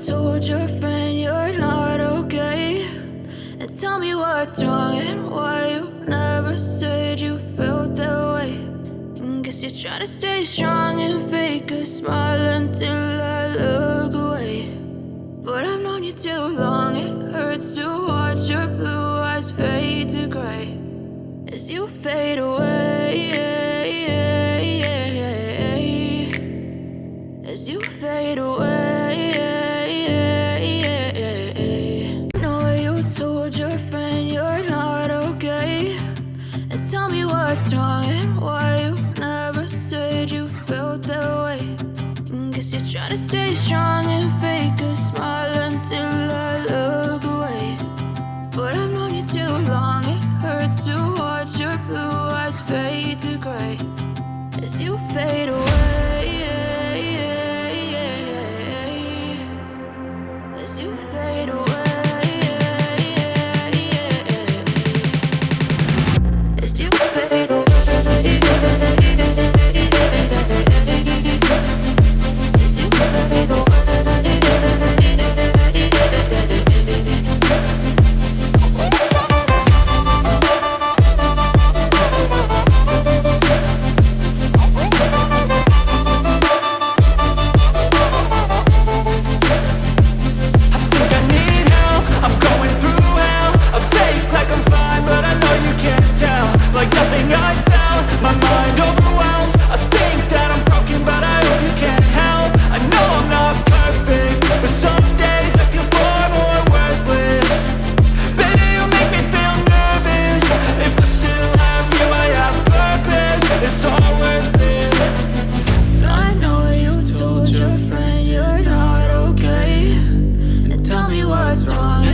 told your friend you're not okay? And tell me what's wrong and why you never said you felt that way. And guess you're trying to stay strong and fake a smile until I look away. But I've known you too long, it hurts to watch your blue eyes fade to gray as you fade away, as you fade away. I know you told your friend you're not okay, and tell me what's wrong and why you never said you felt that way. And guess you're trying to stay strong and fake a smile until I look away. But I've known you too long, it hurts to watch your blue eyes fade to gray as you fade away, as you fade away, as you fade away. Like nothing I found, my mind overwhelms. I think that I'm broken, but I hope you can't help. I know I'm not perfect, but some days I feel far more worthless. Baby, you make me feel nervous. If I still have you, I have purpose. It's all worth it. I know you told your friend you're not okay, and tell me what's wrong